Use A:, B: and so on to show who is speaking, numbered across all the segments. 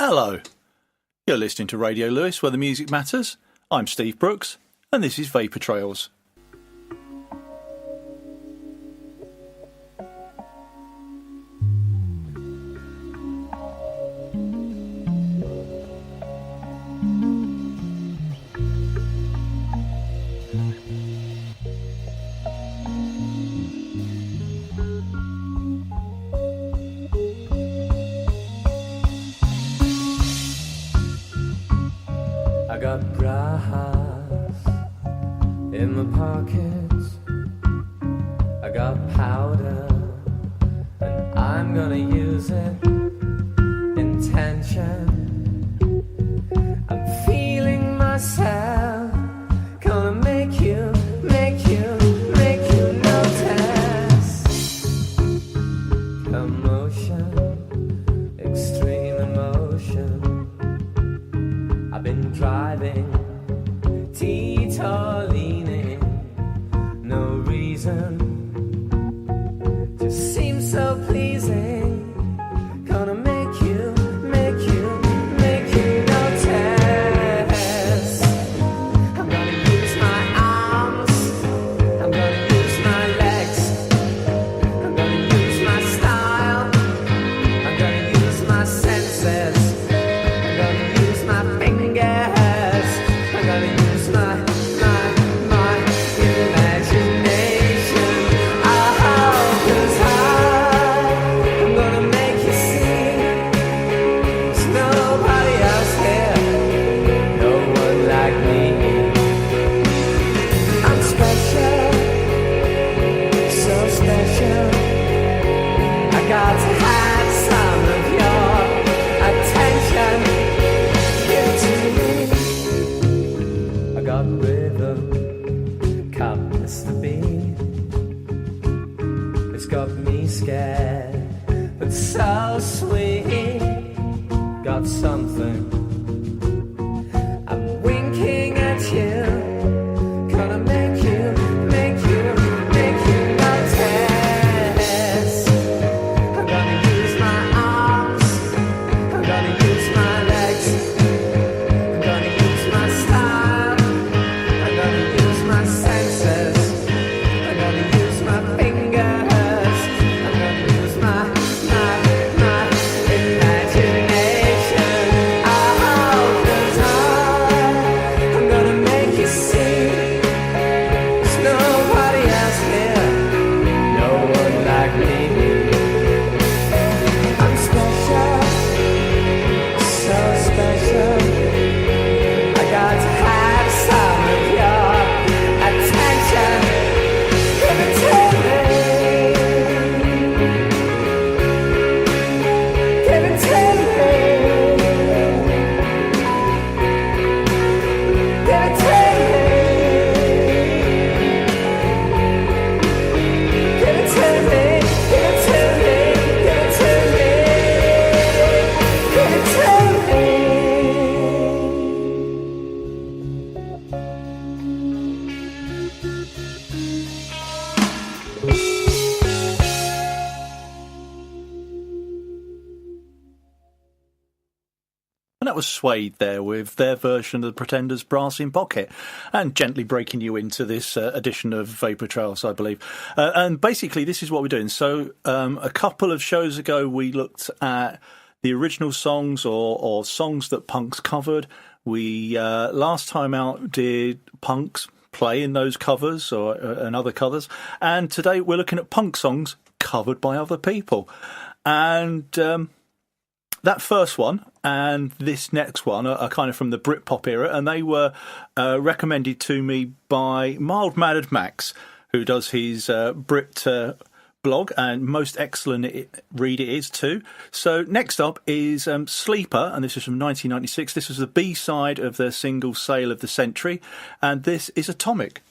A: Hello. You're listening to Radio Lewes, where the music matters. I'm Steve Brooks, and this is Vapour Trails.
B: I got brass in my pockets, I got powder, and I'm gonna use it. Intention, I'm feeling myself, gonna make you notice. Commotion, extreme emotion, I've been driving, teeter leaning, no reason, just seems so pleasing. Gonna make you notice. I'm gonna use my arms, I'm gonna use my legs, I'm gonna use my style, I'm gonna use my senses, I'm gonna use my fingers, I'm gonna use my imagination. Oh, 'cause I'm gonna make you see there's nobody else here, no one like me. I'm special, so special. I got to have some of your attention. Give it to me. I got rhythm, can't miss the beat. It's got me scared, but so sweet. Got something, I'm winking at you. Gonna make you notice. I'm gonna use my arms, I'm gonna use my legs, I'm gonna use my style, I'm gonna use my senses, I'm gonna use my fingers, I'm gonna use my imagination. Oh, 'cause I'm gonna make you see there's nobody else here, no one like me. I'm special, so special. I got to have some of your attention. Give it to me. Give it to me. Give it to me. Give it to me. Give it to me. Give it to me. Give it to me.
A: And that was Suede there with their version of the Pretenders' Brass in Pocket, and gently breaking you into this edition of Vapour Trails, I believe. And basically, this is what we're doing. So a couple of shows ago, we looked at the original songs or songs that punks covered. We, last time out, did punks play in those covers or and other covers. And today, we're looking at punk songs covered by other people. And that first one and this next one are kind of from the Britpop era, and they were recommended to me by Mild Mannered Max, who does his Brit blog, and most excellent read it is too. So next up is Sleeper, and this is from 1996. This was the B-side of their single Sale of the Century, and this is Atomic.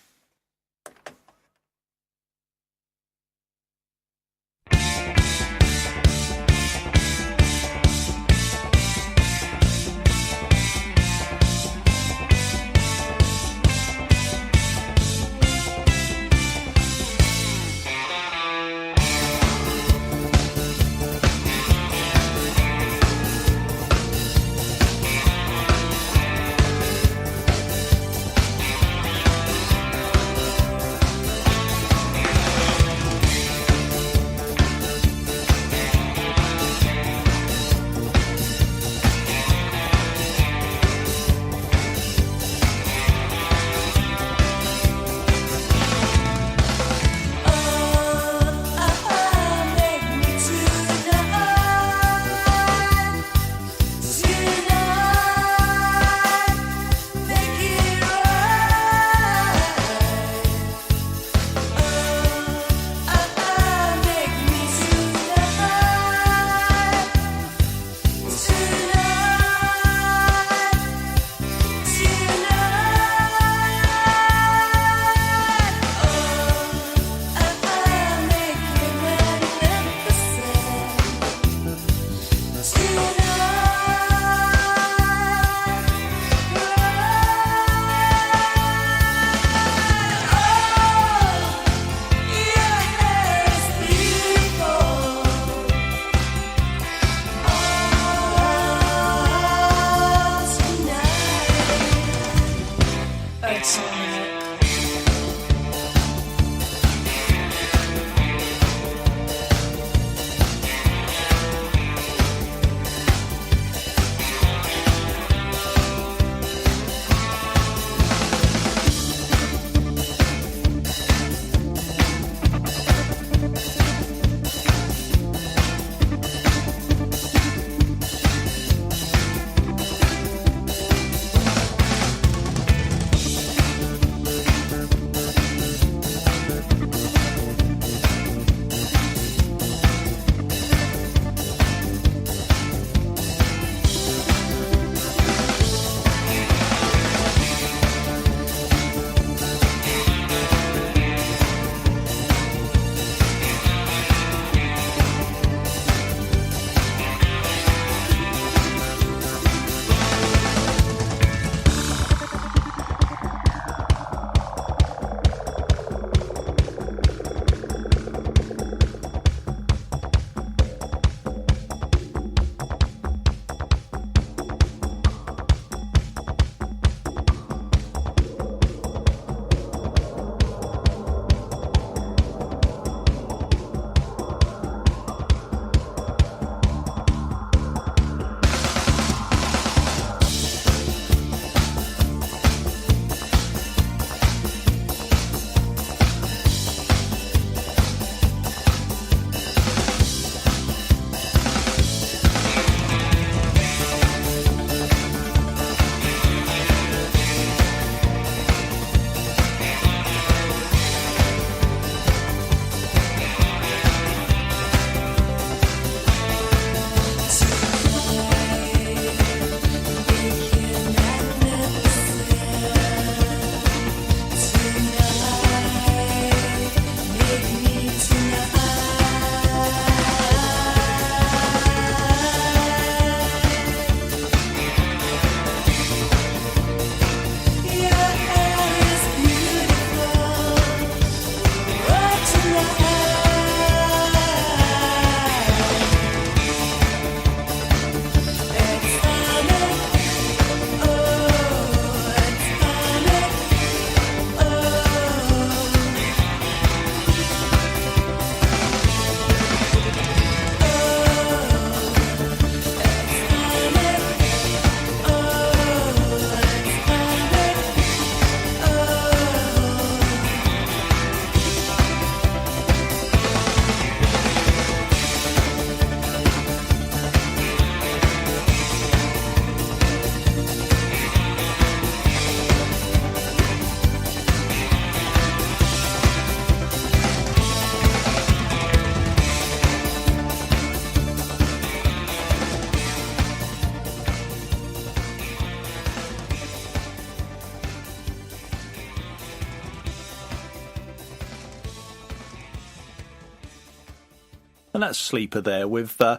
A: and that's Sleeper there with, I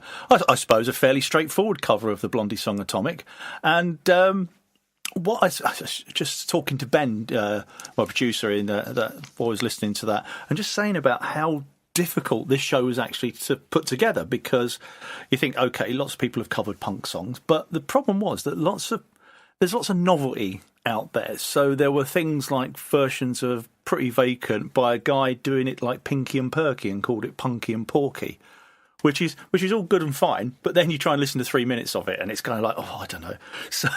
A: suppose, a fairly straightforward cover of the Blondie song Atomic. And what I just talking to Ben, my producer, in that I was listening to that, and just saying about how difficult this show was actually to put together, because you think, okay, lots of people have covered punk songs, but the problem was that there's lots of novelty out there. So there were things like versions of Pretty Vacant by a guy doing it like Pinky and Perky and called it Punky and Porky, which is all good and fine, but then you try and listen to 3 minutes of it and it's kind of like, oh, I don't know. So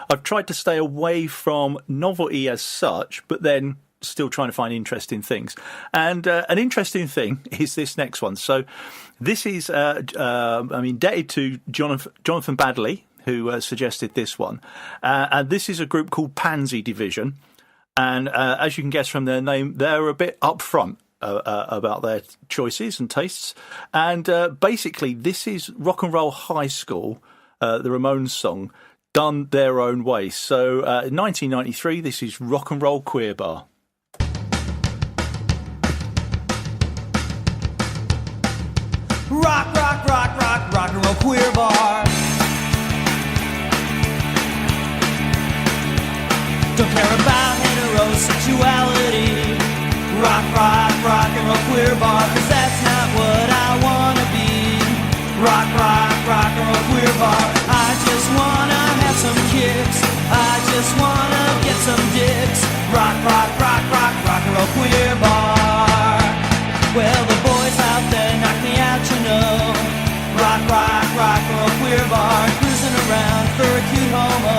A: I've tried to stay away from novelty as such, but then still trying to find interesting things. And an interesting thing is this next one. So this is, I'm indebted to Jonathan Baddeley, who suggested this one. And this is a group called Pansy Division. And as you can guess from their name, they're a bit upfront about their choices and tastes. And basically, this is Rock and Roll High School, the Ramones song, done their own way. So in 1993, this is Rock and Roll Queer Bar.
C: Rock, rock, rock, rock, rock and roll queer bar. Don't care about heterosexuality. Rock, rock, rock and roll queer bar, 'cause that's not what I wanna be. Rock, rock, rock and roll queer bar. I just wanna have some kicks. I just wanna get some dicks. Rock, rock, rock, rock, rock and roll queer bar. Well, the boys out there knock me out, you know. Rock, rock, rock and roll queer bar, cruising around for a cute homo.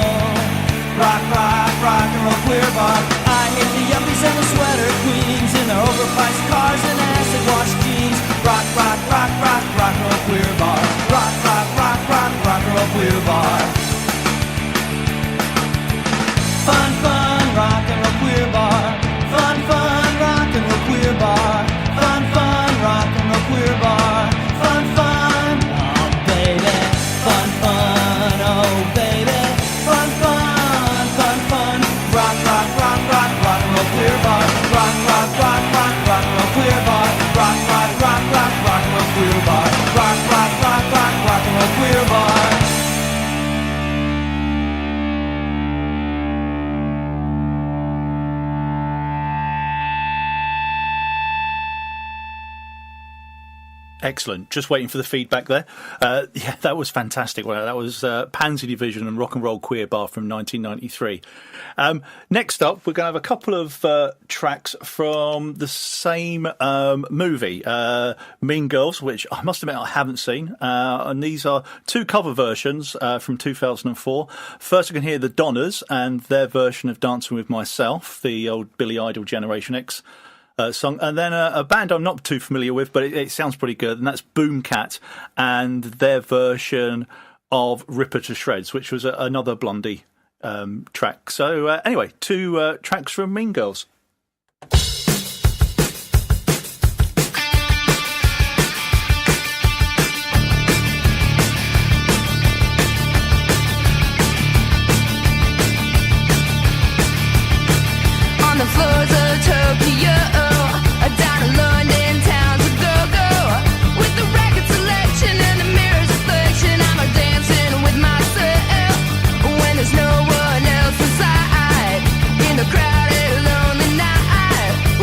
C: Rock, rock, rock and roll queer bar. I hate the yuppies and the sweater queens in their overpriced cars and acid wash jeans. Rock, rock, rock, rock, rock and roll queer bar. Rock, rock, rock, rock, rock and roll queer bar. Fun, fun, rock and roll queer bar. Fun, fun, rock and roll queer bar. Fun, fun, rock and roll queer bar. Fun, fun, oh baby. Fun, fun, oh baby. Fun, fun, fun, fun. Rock, rock, rock, rock, rock and roll queer bar. Rock, rock, rock, rock, rock and roll queer bar. Rock, rock, rock, rock, rock and roll queer bar. Rock, rock, rock, rock, rock and roll queer bar.
A: Excellent. Just waiting for the feedback there. Yeah, that was fantastic. Well, that was Pansy Division and Rock and Roll Queer Bar from 1993. Next up, we're going to have a couple of tracks from the same movie, Mean Girls, which I must admit I haven't seen. And these are two cover versions from 2004. First, we can hear the Donners and their version of Dancing With Myself, the old Billy Idol Generation X song, and then a band I'm not too familiar with, but it sounds pretty good, and that's Boomcat and their version of Ripper to Shreds, which was another Blondie track. So anyway, two tracks from Mean Girls.
D: On the floors of Tokyo, down in London town to go with the record selection and the mirror's reflection. I'm a dancing with myself when there's no one else inside in the crowded lonely night.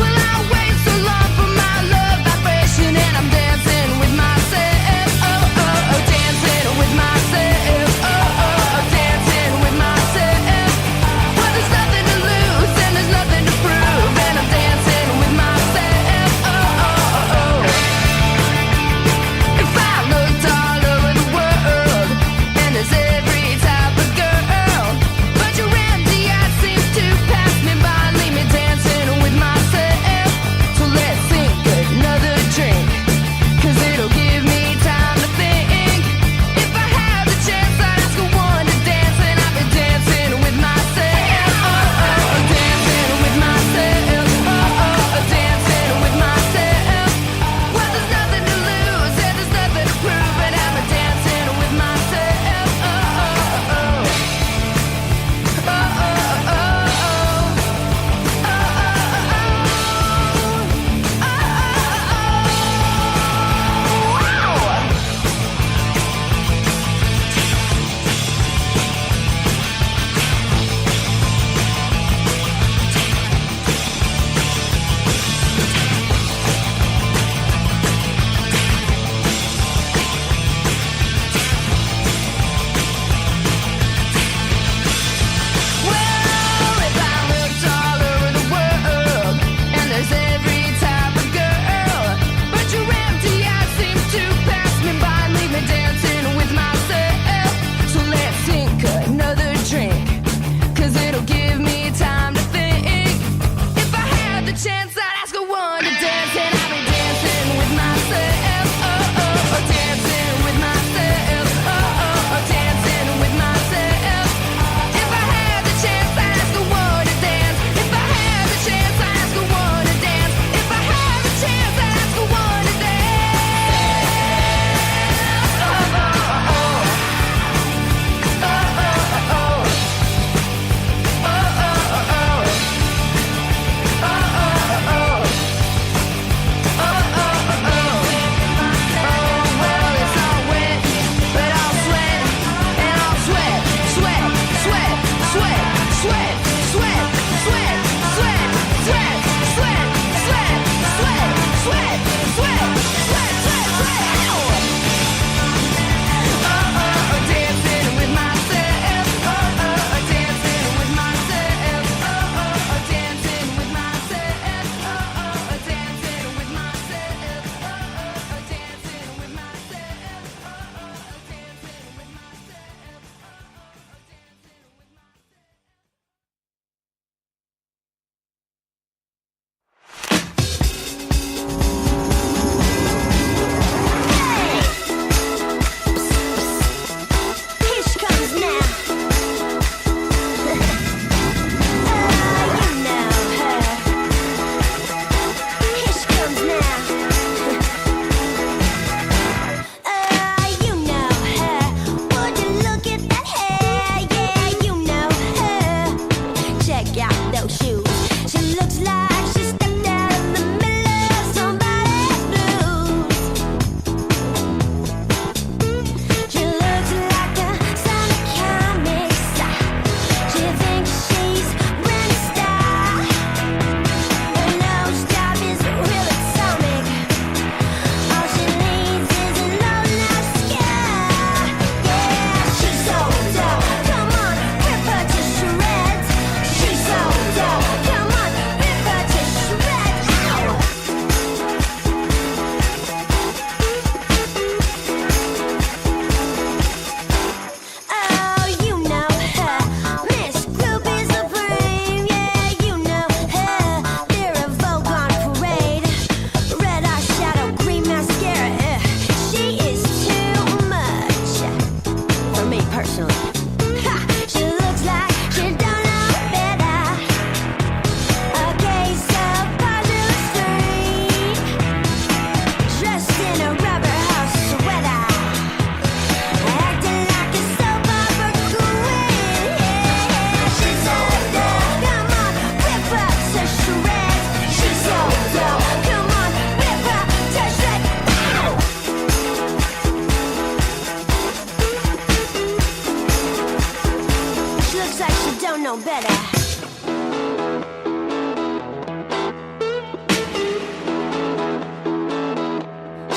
D: know better.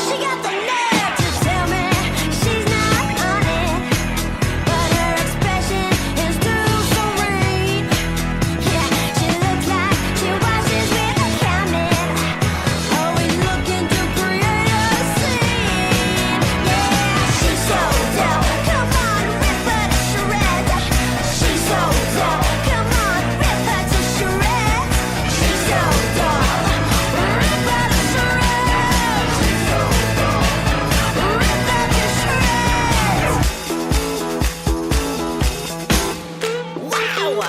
D: She got the nerve to tell me she's not on it, but her expression is too serene. Yeah, she looks like she watches with a camera, always looking to create a scene. Yeah, she's so dumb. Come on, rip her to shreds. She's so dumb. Come on, rip her to shreds. She's so dumb. Rip her to shreds. She's so dumb. Rip her to shreds. Wow.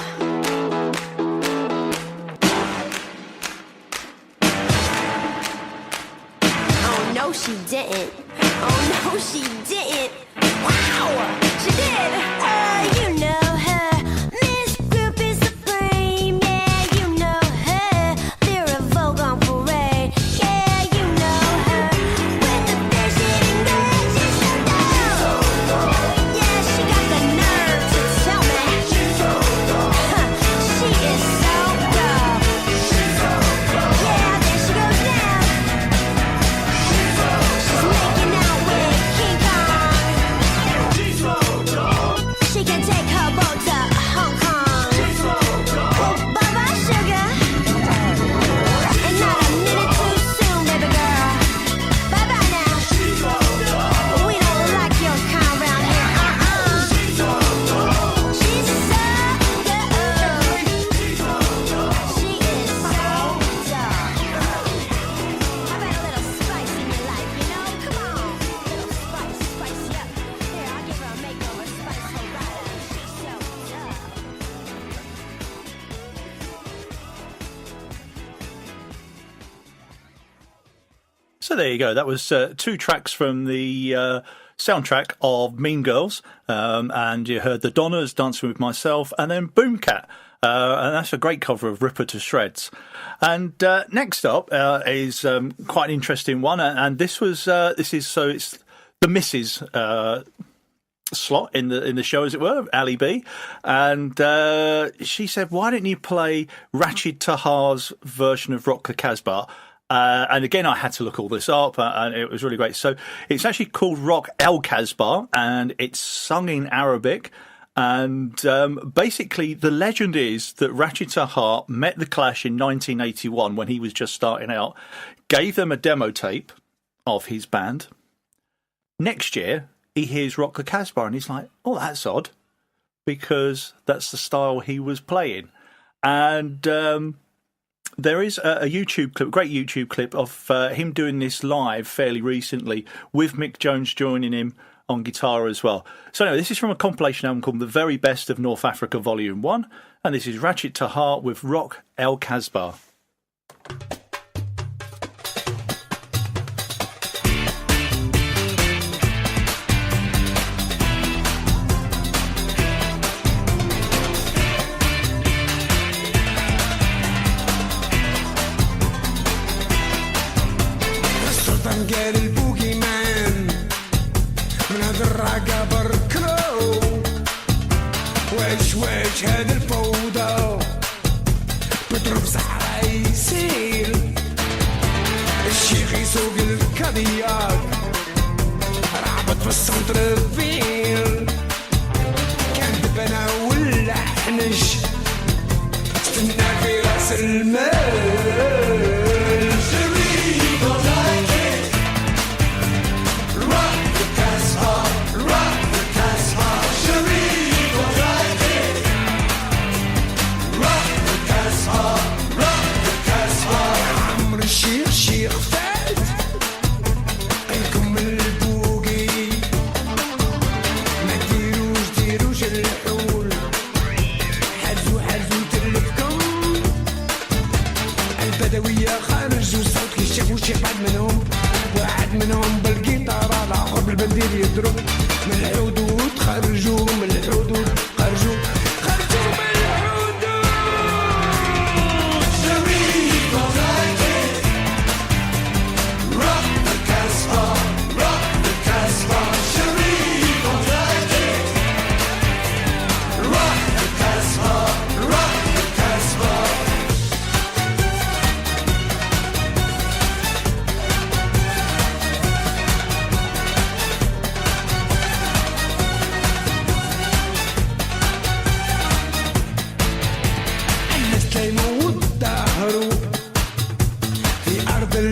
D: Oh no, she didn't. Oh no, she didn't. Wow, she did. You know her, Miss Groupie Supreme. Yeah, you know her, Vera Vogue on parade. Yeah, you know her, with the fish eating good. She's so dumb. Yeah, she got the nerve to tell me. She's so dumb. She is so dumb. She's so dumb. Yeah, there she goes now. She's making out with King Kong. She can take her boat to Hong Kong. Oh, Baba Sugar. And not a minute too soon, baby girl. Bye-bye now. We don't like your kind around here. She's so good. She is so dumb. How about a little spice in your life, you know? Come on. Little spice, spice you up. Here, I'll give her a makeover, spice her right up. She's so dumb.
A: So there you go. That was two tracks from the soundtrack of Mean Girls, and you heard the Donnas, Dancing with Myself, and then Boomcat, and that's a great cover of Ripper to Shreds. And next up is quite an interesting one, and it's the Mrs. slot in the show, as it were, Ali B, and she said, "Why didn't you play Rachid Tahar's version of Rock the Casbah?" And again, I had to look all this up, and it was really great. So it's actually called Rock El Casbah, and it's sung in Arabic. And basically, the legend is that Rachid Tahar met the Clash in 1981 when he was just starting out, gave them a demo tape of his band. Next year, he hears Rock the Casbah, and he's like, "Oh, that's odd," because that's the style he was playing. And there is a YouTube clip, a great YouTube clip of him doing this live fairly recently, with Mick Jones joining him on guitar as well. So anyway, this is from a compilation album called The Very Best of North Africa Volume 1, and this is Rachid Tahar with Rock El Casbah.
E: السلطان قال البوكي مان من هاد الراقة بركلو واش هاد الفوضى بضرب صحرا يسيل الشيخ يسوق الكادياك رعبت في السنتر فيل كان دبنا ولا حنش استنى في راس المال الشيخ فات قلكم البوقي ما ديروش الحول حزو تلفكم البدوية خرجوا صوت كي شافوا شي واحد منهم بالقيطارة الآخر بالبندير يضرب من الحدود خرجوا من الحدود خرجوا من الحدود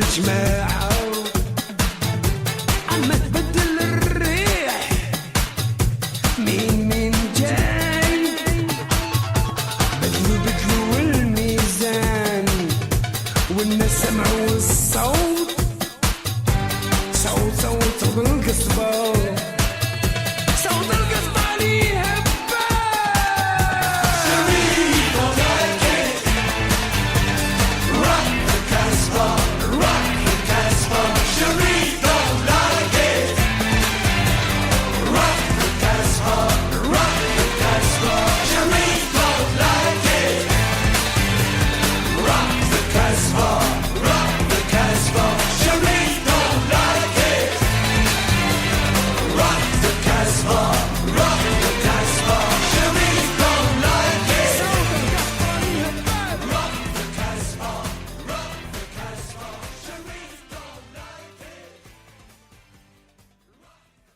E: جماعة عم تبدل الريح مين جاي بدلوا الميزان والناس سمعوا الصوت صوت القصبة صوت القصبة اللي هبة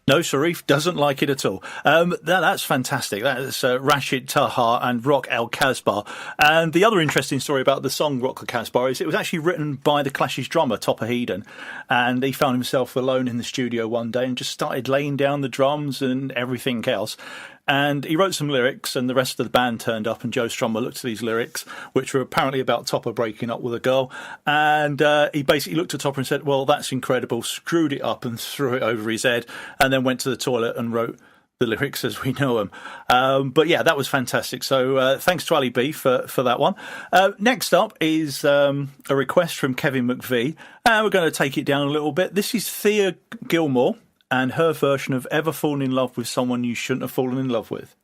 A: No, Sharif doesn't like it at all. That's fantastic. That's Rashid Tahar and Rock El Kasbah. And the other interesting story about the song Rock El Kasbah is it was actually written by the Clash's drummer, Topper Headon. And he found himself alone in the studio one day and just started laying down the drums and everything else. And he wrote some lyrics, and the rest of the band turned up, and Joe Strummer looked at these lyrics, which were apparently about Topper breaking up with a girl, and he basically looked at Topper and said, well, that's incredible, screwed it up and threw it over his head, and then went to the toilet and wrote the lyrics as we know them. But yeah, that was fantastic. So thanks to Ali B for that one. Next up is a request from Kevin McVie, and we're going to take it down a little bit. This is Thea Gilmore and her version of Ever Fallen in Love with Someone You Shouldn't Have Fallen in Love With.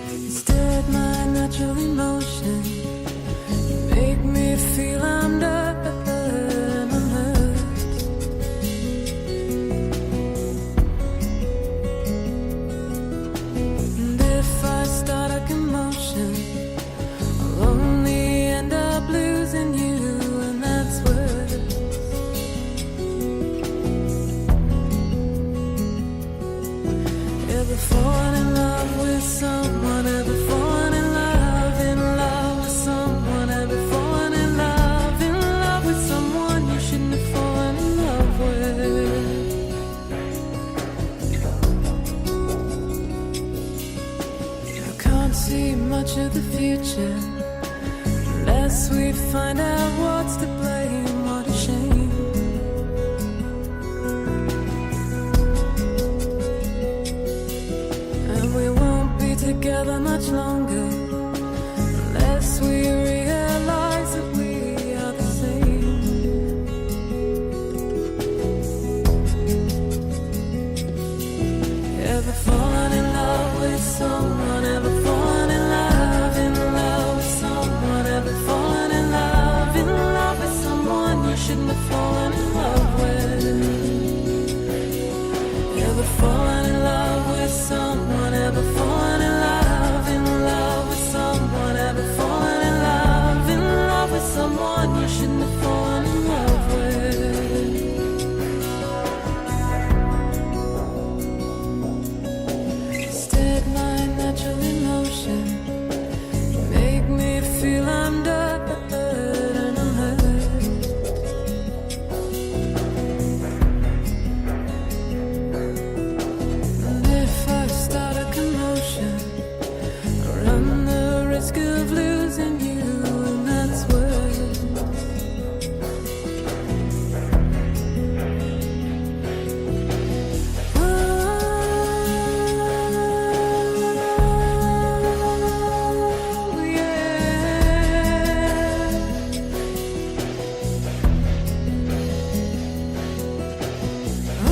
D: Instead, my natural emotion make me feel I'm done and I'm hurt. And if I start a commotion, I'll only end up losing you, and that's worse. Ever fallen in love with someone? Ever fallen in love with someone? Ever fallen in love with someone you shouldn't have fallen in love with? I can't see much of the future unless we find out what's to blame. What a shame. And we won't be together much longer unless we realize that we are the same. Ever fallen in love with someone? Ever fallen in love with someone? Ever fallen in love with someone you shouldn't have fallen in love with? Ever fallen in love with someone? Ever fallen in love with someone? Ever fallen in love with someone you shouldn't have fallen in love with? Instead, my natural emotion make me feel I'm done and I'm hurt. And if I start a commotion, I run the risk of losing you, and that's worse. Oh, yeah. Oh,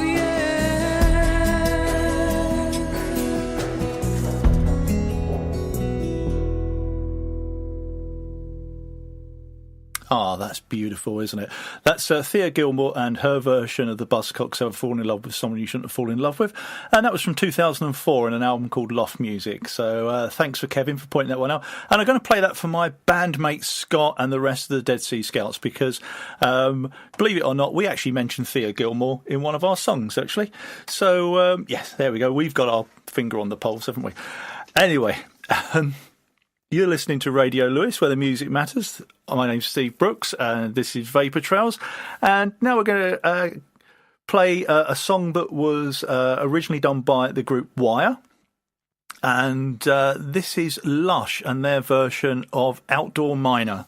D: yeah.
A: Oh, that's beautiful, isn't it? That's Thea Gilmore and her version of the Buzzcocks' Ever Fallen in Love with Someone You Shouldn't Have Fallen in Love With. And that was from 2004 in an album called Loft Music. So thanks for Kevin for pointing that one out. And I'm going to play that for my bandmate Scott and the rest of the Dead Sea Scouts because, believe it or not, we actually mentioned Thea Gilmore in one of our songs, actually. So, yes, there we go. We've got our finger on the pulse, haven't we? Anyway, you're listening to Radio Lewis, where the music matters. My name's Steve Brooks, and this is Vapour Trails. And now we're going to play a song that was originally done by the group Wire. And this is Lush and their version of Outdoor Miner.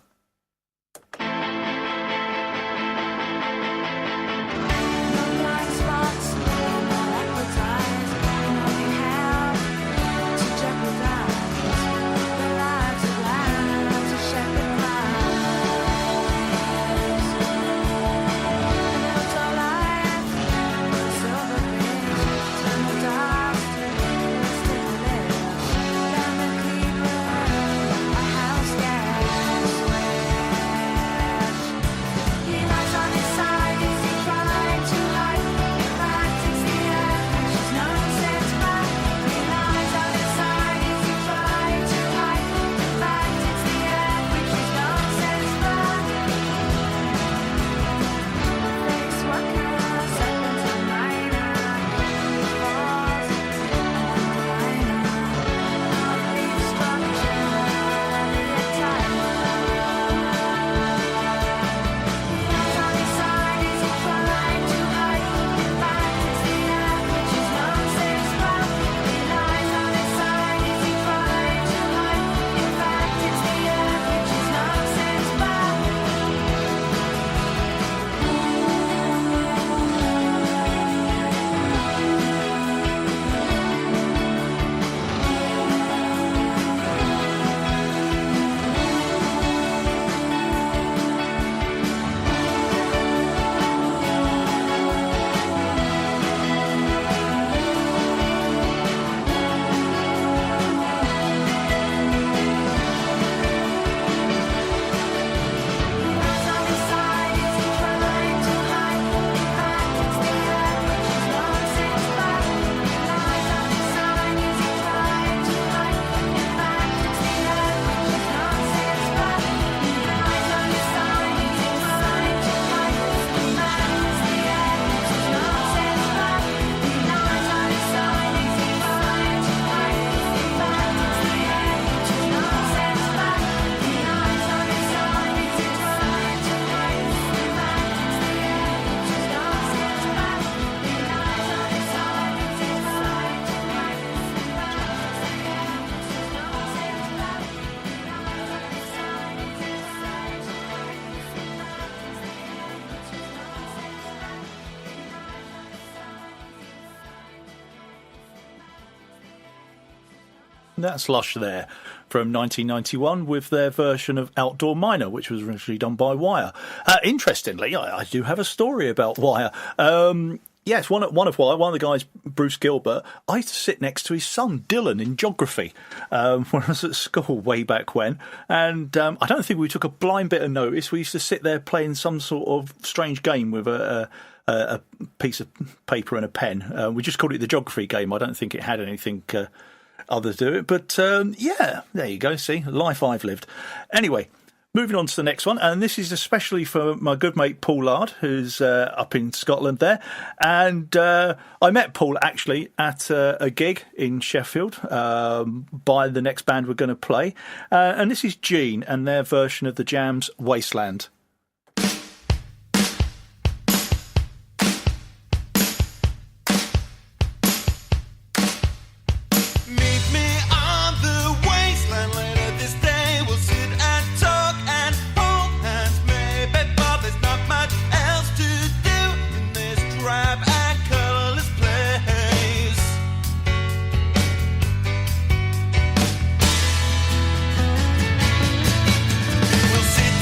A: That's Lush there from 1991 with their version of Outdoor Miner, which was originally done by Wire. Interestingly, I do have a story about Wire. Yes, one of Wire, one of the guys, Bruce Gilbert, I used to sit next to his son, Dylan, in geography when I was at school way back when. And I don't think we took a blind bit of notice. We used to sit there playing some sort of strange game with a piece of paper and a pen. We just called it the geography game. I don't think it had anything others do it. But, yeah, there you go. See, life I've lived. Anyway, moving on to the next one. And this is especially for my good mate Paul Lard, who's up in Scotland there. And I met Paul actually at a gig in Sheffield by the next band we're going to play. And this is Gene and their version of the Jam's Wasteland.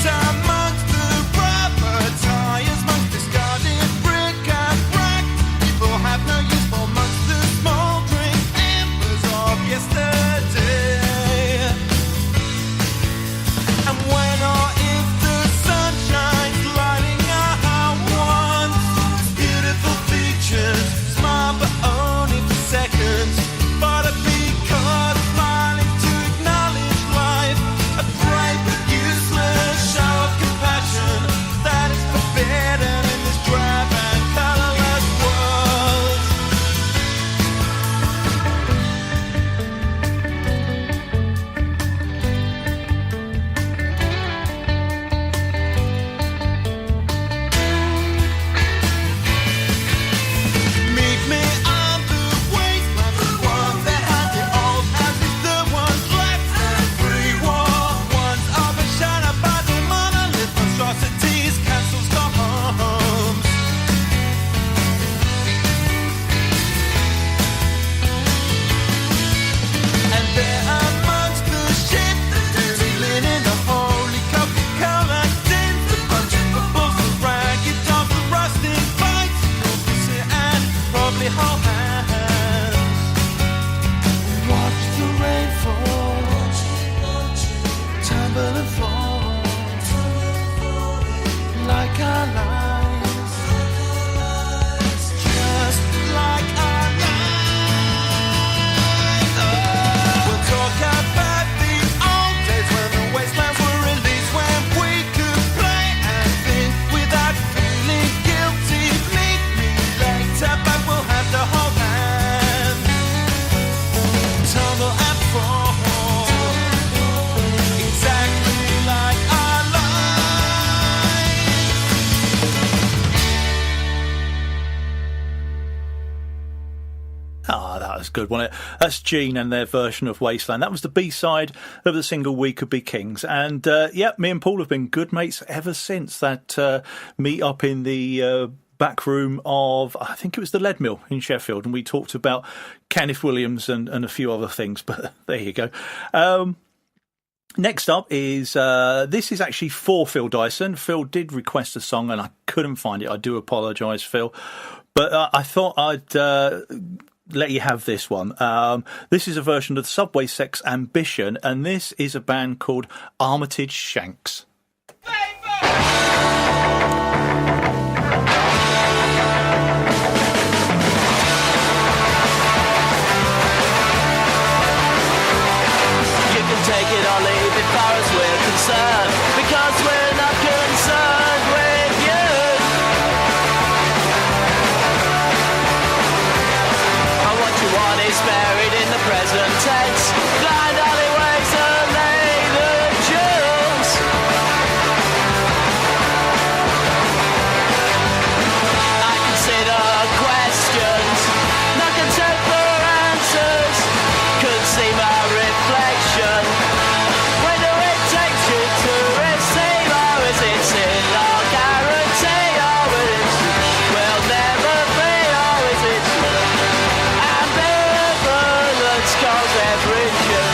F: Amongst
A: good, wasn't it? That's Gene and their version of Wasteland. That was the B-side of the single We Could Be Kings. And, me and Paul have been good mates ever since that meet up in the back room of, I think it was the Lead Mill in Sheffield, and we talked about Kenneth Williams and a few other things, but there you go. Next up is, this is actually for Phil Dyson. Phil did request a song and I couldn't find it. I do apologise, Phil. But I thought I'd let you have this one. This is a version of the Subway Sex Ambition, and this is a band called Armitage Shanks.
C: Take it or leave it far as we're concerned, because we're not concerned with you. And what you want is buried in the present tense. Blind alleyways and later jewels. I consider questions, not content for answers. Could see my reflection. When do it take you to receive? Or is it sin or guarantee? Or is it will never be? Or is it ambivalence cause everything?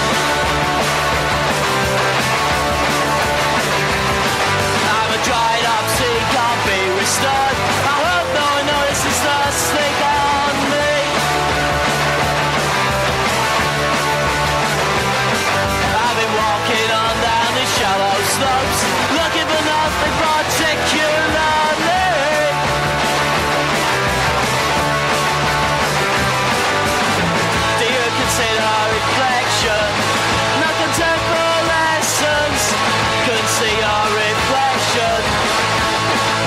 C: I'm a dried up sea, can't be restored. I hope no one notices the sleep on me. I've been walking on down the shallow slopes, looking for nothing particularly. Do you consider reflection? Not content for lessons. Couldn't see your reflection.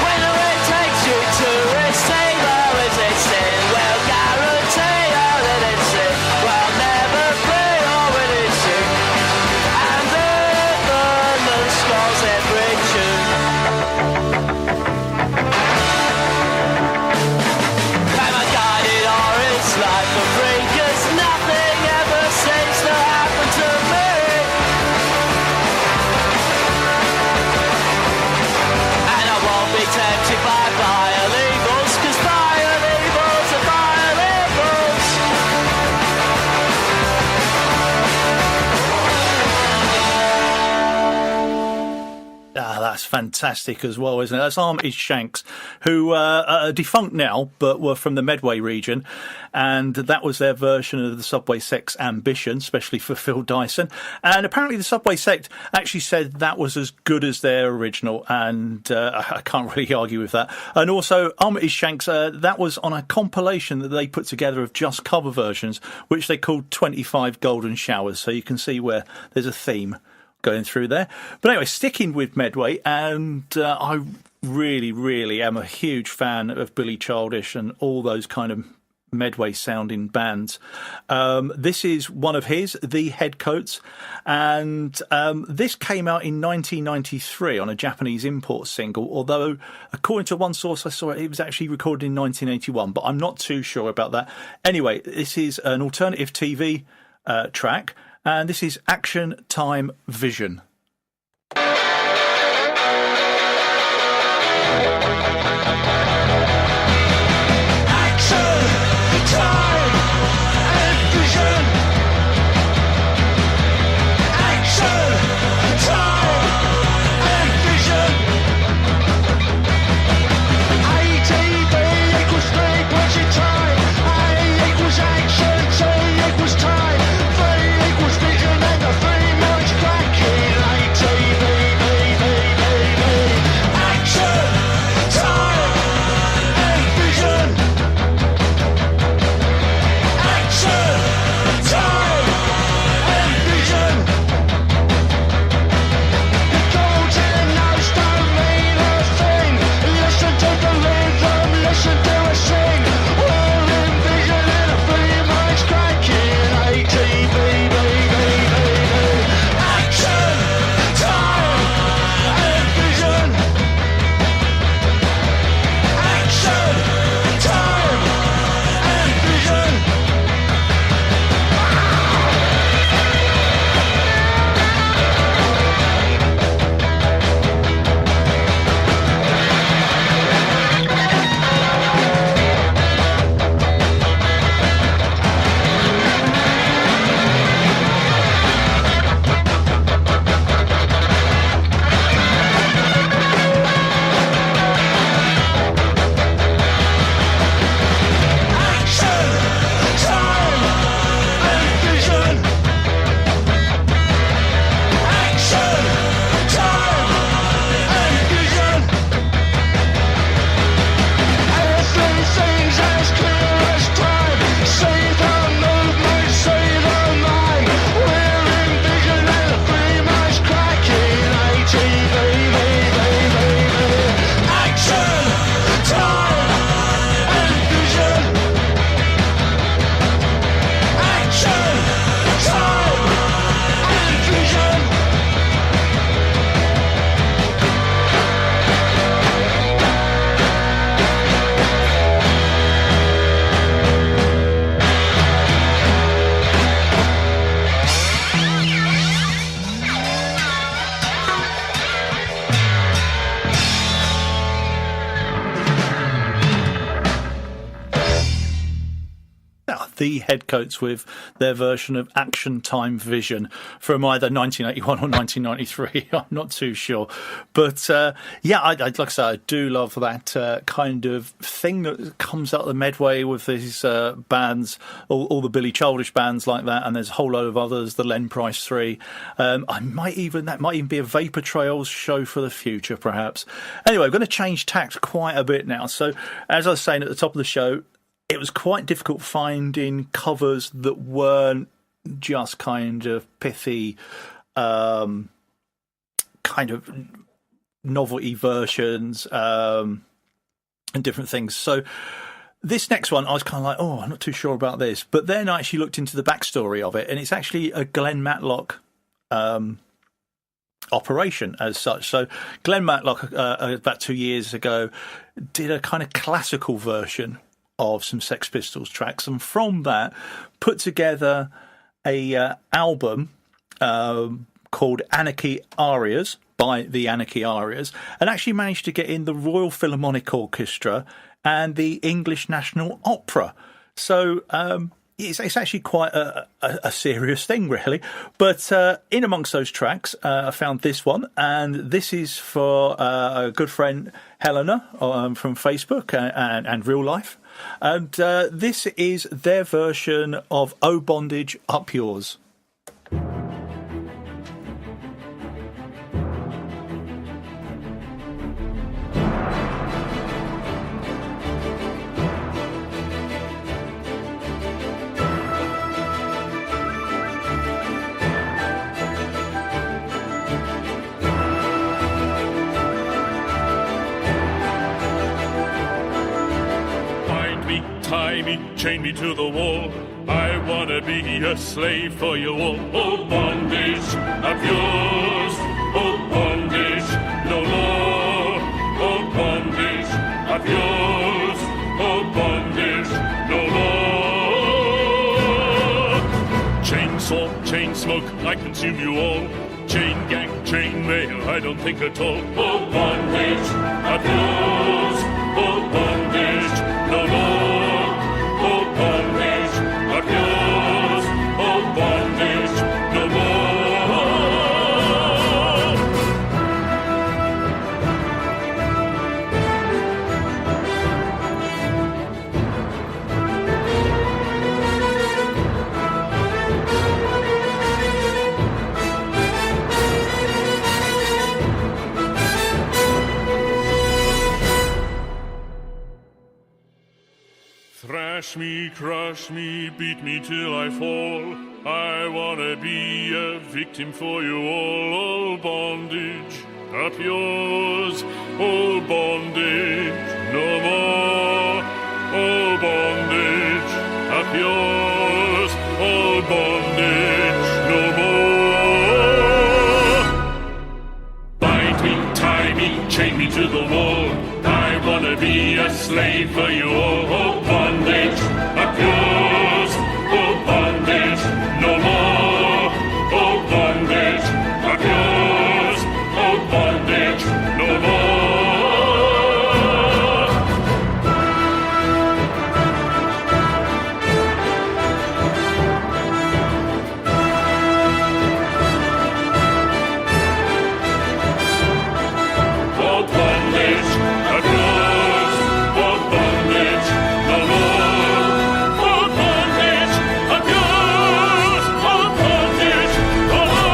C: When the wind takes you to receive, or is it sin? Well, guarantee, or that it's sin. Well, never be, or will it sin? And the scores every tune. Am I guided or is life for free? 'Cause nothing ever seems to happen to me. And I won't be tempted by vile evils, 'cause vile evils are vile evils.
A: That's fantastic as well, isn't it? That's Armitage Shanks, who are defunct now, but were from the Medway region. And that was their version of the Subway Sex Ambition, especially for Phil Dyson. And apparently the Subway Sect actually said that was as good as their original. And I can't really argue with that. And also Armitage Shanks, that was on a compilation that they put together of just cover versions, which they called 25 Golden Showers. So you can see where there's a theme going through there. But anyway, sticking with Medway, and I really, really am a huge fan of Billy Childish and all those kind of Medway sounding bands. This is one of his, The Headcoats, and this came out in 1993 on a Japanese import single, although according to one source I saw it was actually recorded in 1981, but I'm not too sure about that. Anyway, this is an alternative TV track, and this is Action Time Vision.
F: Time, V equals vision and the V much cracking.
A: the Headcoats with their version of Action Time Vision from either 1981 or 1993. I'm not too sure. But yeah, like I say, I do love that kind of thing that comes out of the Medway with these bands, all the Billy Childish bands like that, and there's a whole load of others, the Len Price 3. That might even be a Vapour Trails show for the future, perhaps. Anyway, I'm going to change tact quite a bit now. So, as I was saying at the top of the show, it was quite difficult finding covers that weren't just kind of pithy, kind of novelty versions and different things. So this next one, I was kind of like, oh, I'm not too sure about this. But then I actually looked into the backstory of it, and it's actually a Glenn Matlock operation as such. So Glenn Matlock, about 2 years ago, did a kind of classical version of some Sex Pistols tracks, and from that put together a album called Anarchy Arias by the Anarchy Arias, and actually managed to get in the Royal Philharmonic Orchestra and the English National Opera. So it's actually quite a serious thing, really. But in amongst those tracks, I found this one, and this is for a good friend, Helena, from Facebook and real life. And this is their version of Oh Bondage, Up Yours.
F: Tie me, chain me to the wall. I wanna be a slave for you all. Oh, bondage of yours. Oh, bondage no more. Oh, bondage of yours. Oh, bondage no more. Chainsaw, chain smoke, I consume you all. Chain gang, chain mail, I don't think at all. Oh, bondage of yours. Oh, bondage no more. Thrash me, crush me, beat me till I fall. I wanna be a victim for you all. Oh, bondage, up yours. Oh, bondage, no more. Oh, bondage, up yours. Oh, bondage, no more. Bind me, tie me, chain me to the wall. I wanna be a slave for you all. Oh, bondage, up yours. Oh, bondage, no more. Oh, bondage, up yours. Oh, bondage, no more. Oh, bondage, up yours. Oh, bondage, no more. Oh, bondage, up yours. Oh, bondage, no more.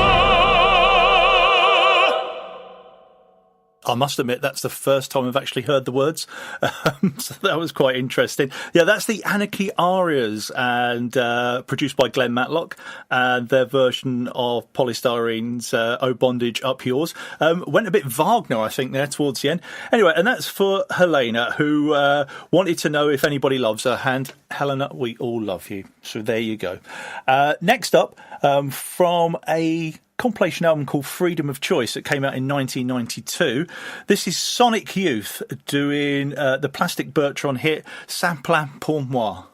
A: I must admit, that's the first time I've actually heard the words. So that was quite interesting. Yeah, that's the Anarchy Arias, and produced by Glenn Matlock, and their version of Polystyrene's Oh Bondage, Up Yours. Went a bit Wagner, I think, there towards the end. Anyway, and that's for Helena, who wanted to know if anybody loves her. And Helena, we all love you. So there you go. Next up, from a compilation album called Freedom of Choice that came out in 1992. This is Sonic Youth doing the Plastic Bertrand hit C'est plein pour moi.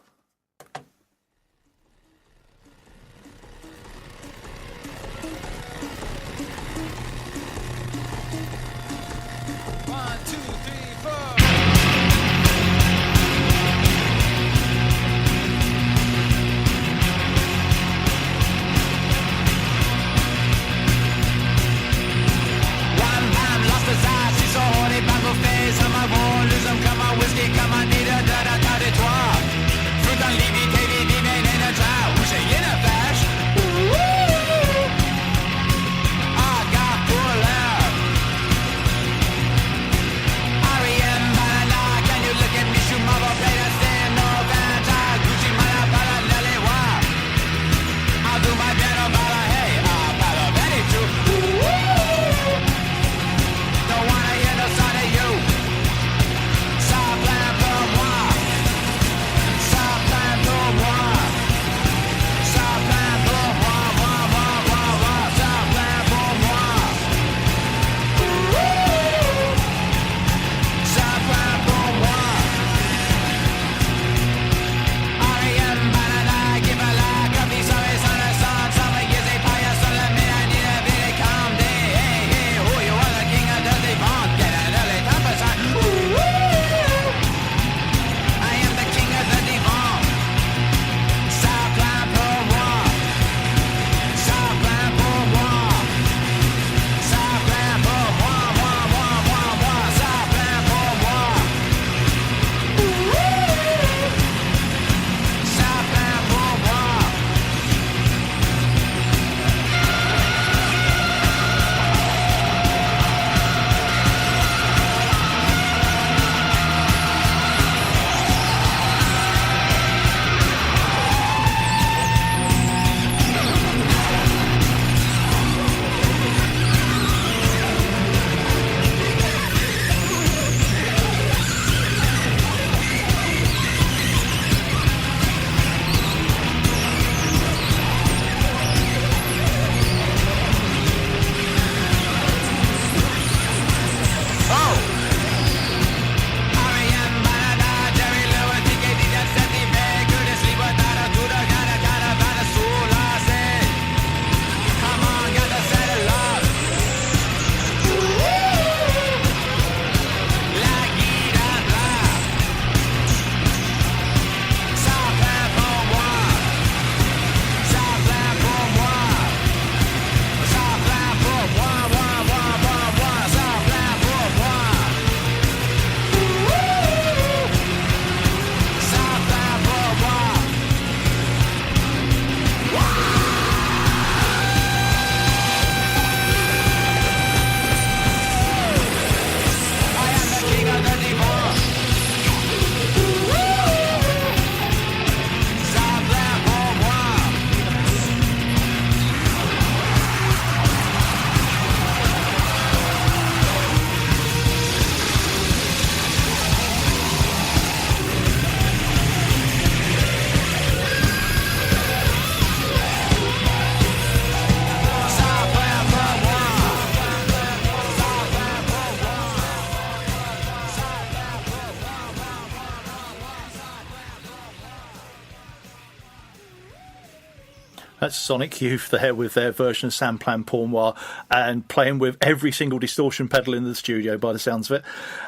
A: That's Sonic Youth there with their version of Samplan Pour Moi and playing with every single distortion pedal in the studio by the sounds of it.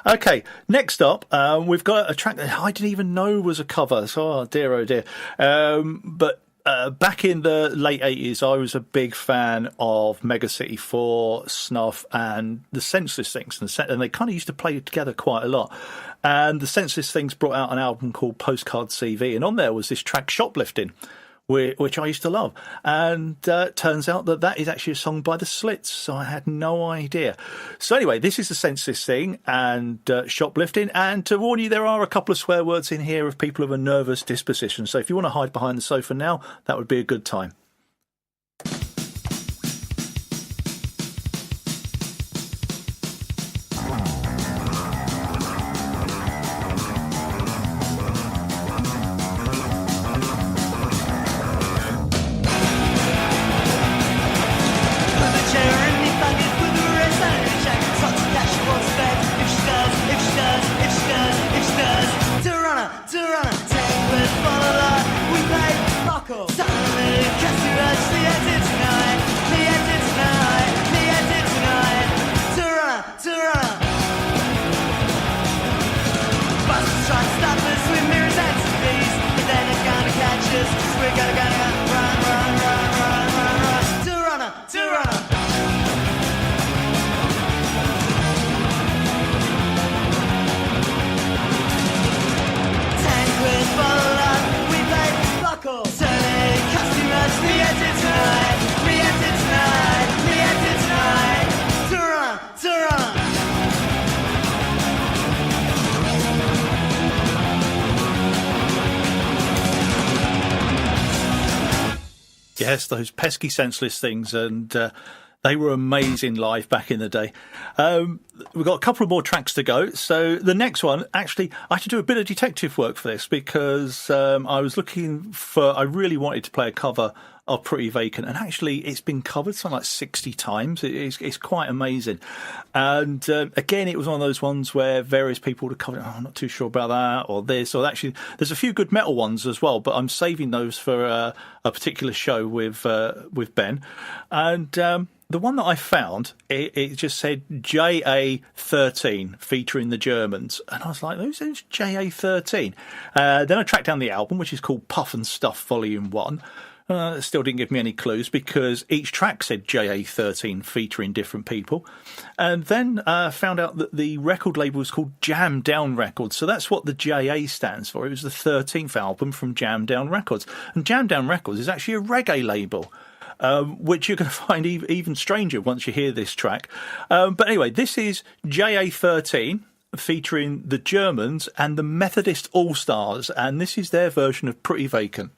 A: Okay, next up, we've got a track that I didn't even know was a cover. So, oh dear. But back in the late 80s, I was a big fan of Mega City 4, Snuff, and the Senseless Things. And they kind of used to play together quite a lot. And the Senseless Things brought out an album called Postcard CV. And on there was this track, Shoplifting, which I used to love. And turns out that is actually a song by the Slits, so I had no idea. So anyway, this is the Senseless Thing and Shoplifting. And to warn you, there are a couple of swear words in here of people of a nervous disposition. So if you want to hide behind the sofa now, that would be a good time. Yes, those pesky Senseless Things, and they were amazing live back in the day. We've got a couple of more tracks to go. So the next one, actually, I had to do a bit of detective work for this because I was looking for, I really wanted to play a cover of Pretty Vacant, and actually it's been covered something like 60 times. It's quite amazing. And again, it was one of those ones where various people would have covered, oh, I'm not too sure about that, or this, or actually, there's a few good metal ones as well, but I'm saving those for a particular show with Ben. And the one that I found, it just said JA13 featuring the Germans. And I was like, who's JA13? Then I tracked down the album, which is called Puff and Stuff Volume 1. It still didn't give me any clues because each track said JA13 featuring different people. And then found out that the record label was called Jam Down Records. So that's what the JA stands for. It was the 13th album from Jam Down Records. And Jam Down Records is actually a reggae label. Which you're going to find even stranger once you hear this track. But anyway, this is JA13 featuring the Germans and the Methodist All-Stars, and this is their version of Pretty Vacant.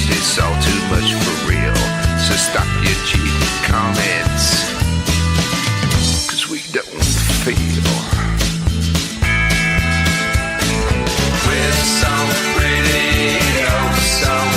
G: It's all too much for real. So stop your cheap comments, 'cause we don't feel. We're so pretty, oh so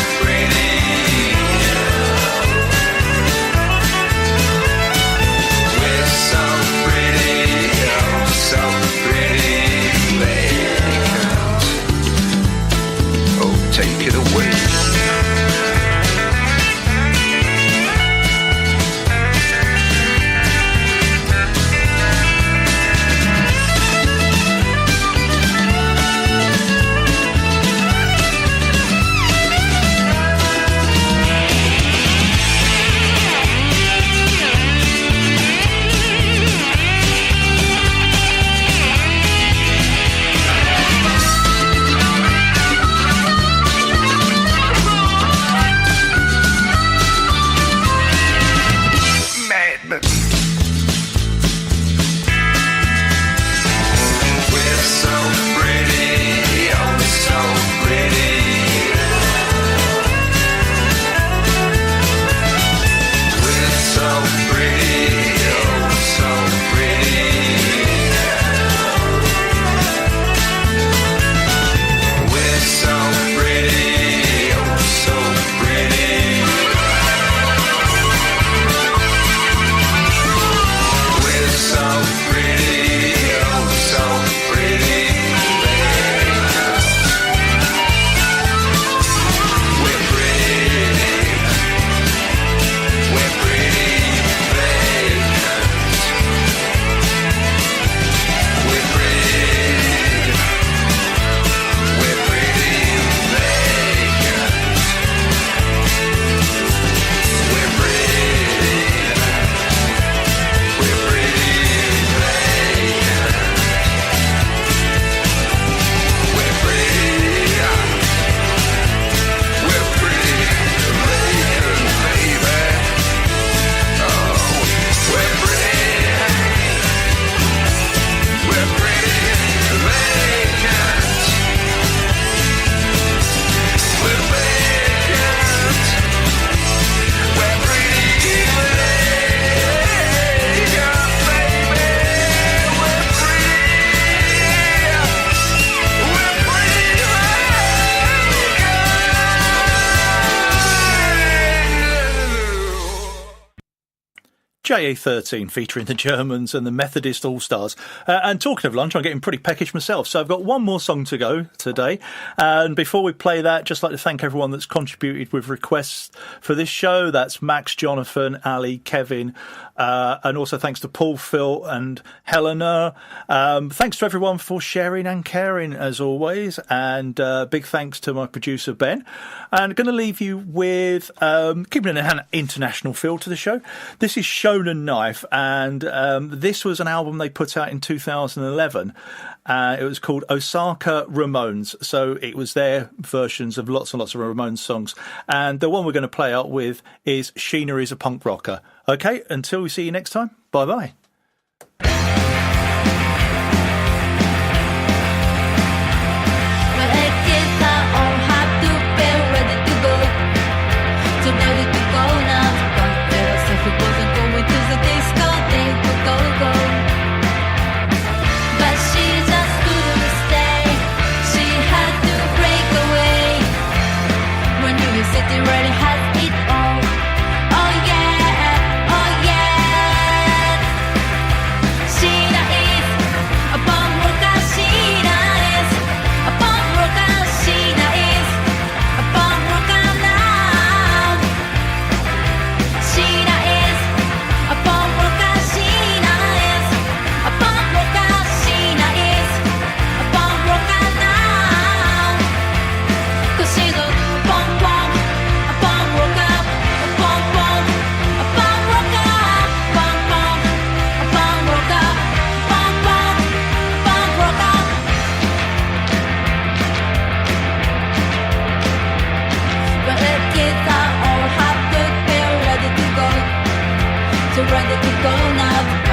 A: JA13 featuring the Germans and the Methodist All-Stars. And talking of lunch, I'm getting pretty peckish myself. So I've got one more song to go today. And before we play that, just like to thank everyone that's contributed with requests for this show. That's Max, Jonathan, Ali, Kevin, and also thanks to Paul, Phil and Helena. Thanks to everyone for sharing and caring as always. And big thanks to my producer, Ben. And going to leave you with keeping an international feel to the show. This is Shonen Knife, and this was an album they put out in 2011. It was called Osaka Ramones, so it was their versions of lots and lots of Ramones songs. And the one we're going to play out with is Sheena is a Punk Rocker. Okay, until we see you next time, bye-bye.
D: Already has it all. Oh yeah, oh yeah. Sheena is a bomb rocker. Sheena is a bomb rocker. Sheena is a bomb rocker now. Sheena is a bomb rocker. Sheena is a bomb rocker. Sheena is a bomb rocker now. 'Cause she's a bomb bomb. Ready to go now.